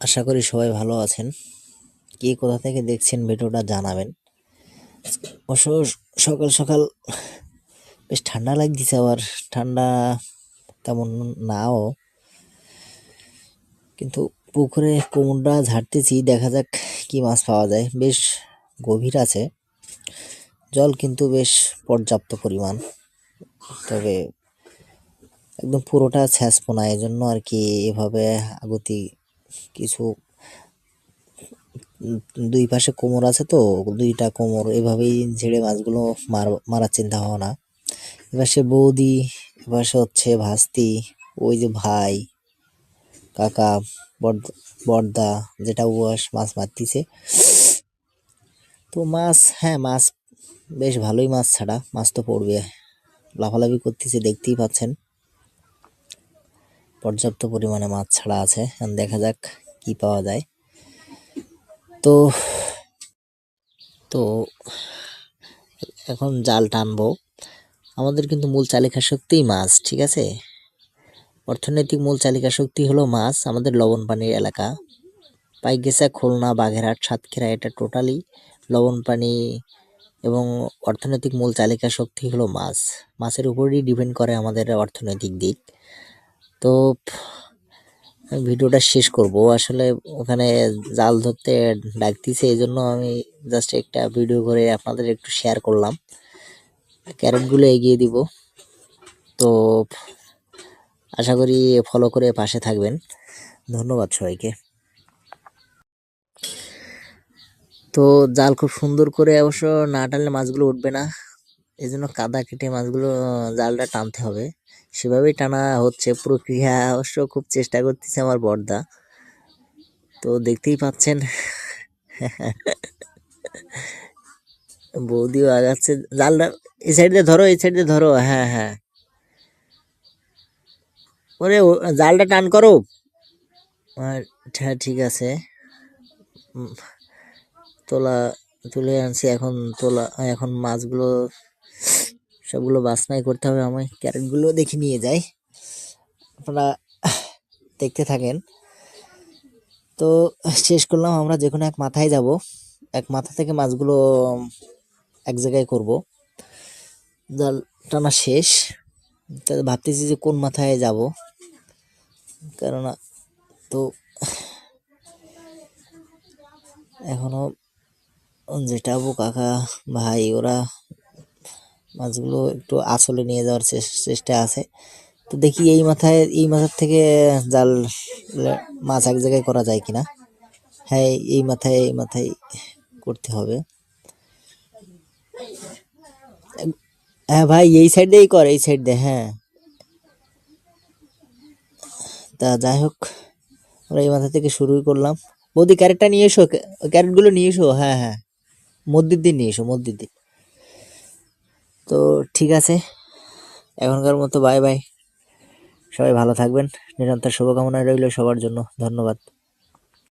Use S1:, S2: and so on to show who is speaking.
S1: আশা করি সবাই ভালো আছেন। কে কোথা থেকে দেখছেন ভিডিওটা জানাবেন। অবশ্য সকাল সকাল বেশ ঠান্ডা লাগতেছে, আবার ঠান্ডা তেমন নাও, কিন্তু পুকুরে কোমরটা ঝাড়তেছি, দেখা যাক কি মাছ পাওয়া যায়। বেশ গভীর আছে জল, কিন্তু বেশ পর্যাপ্ত পরিমাণ। তবে একদম পুরোটা ছ্যাঁচপো না, এজন্য আর কি এভাবে আগতি কিছু দুই পাশে কোমর আছে তো, দুইটা কোমর এভাবেই ঝেড়ে মাছগুলো মারার চিন্তা ভাবনা। এবার সে বৌদি, এবার সে হচ্ছে ভাস্তি, ওই যে ভাই, কাকা, বড়দা, যেটা বয়স মাছ মারতিছে। তো মাছ, হ্যাঁ মাছ বেশ ভালোই, মাছ ছাড়া মাছ তো পড়বে, লাফালাফি করতেছে দেখতেই পাচ্ছেন। পর্যাপ্ত পরিমাণে মাছ ছাড়া আছে, দেখা যাক কি পাওয়া যায়। তো তো এখন জাল টানবো। আমাদের কিন্তু মূল চালিকা শক্তিই মাছ, ঠিক আছে। অর্থনৈতিক মূল চালিকা শক্তি হলো মাছ। আমাদের লবণ পানির এলাকা, পাইকগাছা, খুলনা, বাগেরহাট, সাতক্ষীরা, এটা টোটালি লবণ পানি, এবং অর্থনৈতিক মূল চালিকা শক্তি হলো মাছ। মাছের উপরই ডিপেন্ড করে আমাদের অর্থনৈতিক দিক। তো আমি ভিডিওটা শেষ করব, আসলে ওখানে জাল ধরতে ডাকতেছে, এই জন্য আমি জাস্ট একটা ভিডিও করে আপনাদের একটু শেয়ার করলাম। ক্যারেটগুলো এগিয়ে দিব। তো আশা করি ফলো করে পাশে থাকবেন। ধন্যবাদ সবাইকে। তো জাল খুব সুন্দর করে অবশ্য না টানলে মাছগুলো উঠবে না, এই জন্য কাদা কেটে মাছগুলো জালটা টানতে হবে। সেভাবেই টানা হচ্ছে, প্রক্রিয়া অবশ্য খুব চেষ্টা করতেছে আমার বড়দা, তো দেখতেই পাচ্ছেন। বৌদিও আগাচ্ছে জালটা। এই সাইড দিয়ে ধরো, এই সাইড দিয়ে ধরো, হ্যাঁ হ্যাঁ। ওরে জালটা টান করো। হ্যাঁ ঠিক আছে। তোলা তুলে আনছি, এখন তোলা, এখন মাছগুলো সবগুলো বাছনাই করতে হবে। আমি ক্যারেটগুলো দেখে নিয়ে যাই, আপনারা দেখতে থাকেন। তো শেষ করলাম, আমরা যে কোনো এক মাথায় যাব, এক মাথা থেকে মাছগুলো এক জায়গায় করব। জাল টানা শেষ, তাই ভাবতেছি যে কোন মাথায় যাব, কেননা তো এখনো জেঠাবু, কাকা, ভাই, ওরা মাছগুলো একটু আঁচলে নিয়ে যাওয়ার চেষ্টা আছে। তো দেখি এই মাথার থেকে জাল মাছ এক জায়গায় করা যায় কিনা। হ্যাঁ, এই মাথায় করতে হবে। হ্যাঁ ভাই, এই সাইড দিয়েই কর, এই সাইড দিয়ে, হ্যাঁ। তা যাই হোক, আমরা এই মাথা থেকে শুরুই করলাম। বৌদি ক্যারেটটা নিয়ে এসো, ক্যারেটগুলো নিয়ে এসো, হ্যাঁ হ্যাঁ, মধ্যের দিন নিয়ে এসো, মধ্যের দিন। তো ঠিক আছে, এখনকার মতো বাই বাই। সবাই ভালো থাকবেন, নিরন্তর শুভকামনা রইল সবার জন্য। ধন্যবাদ।